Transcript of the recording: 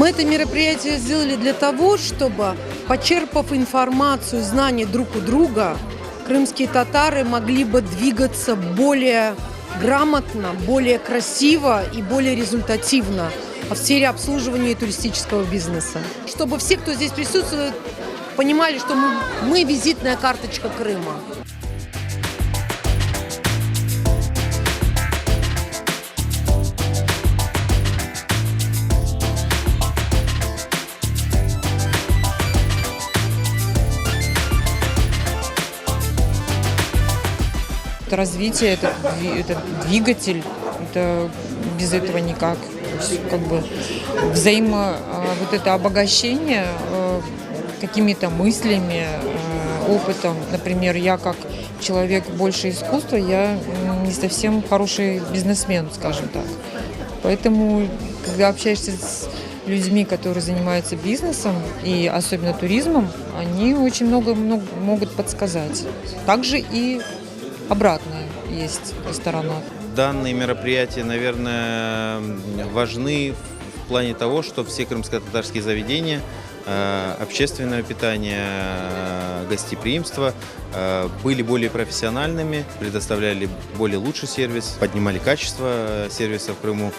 Мы это мероприятие сделали для того, чтобы, почерпав информацию, знания друг у друга, крымские татары могли бы двигаться более грамотно, более красиво и более результативно в сфере обслуживания туристического бизнеса. Чтобы все, кто здесь присутствует, понимали, что мы визитная карточка Крыма. Это развитие, это двигатель, это без этого никак. Как бы вот это обогащение какими-то мыслями, опытом. Например, я как человек больше искусства, я не совсем хороший бизнесмен, скажем так. Поэтому, когда общаешься с людьми, которые занимаются бизнесом и особенно туризмом, они очень много могут подсказать. Также и обратная есть сторона. Данные мероприятия, наверное, важны в плане того, что все крымско-татарские заведения общественного питания, гостеприимства были более профессиональными, предоставляли более лучший сервис, поднимали качество сервиса в Крыму.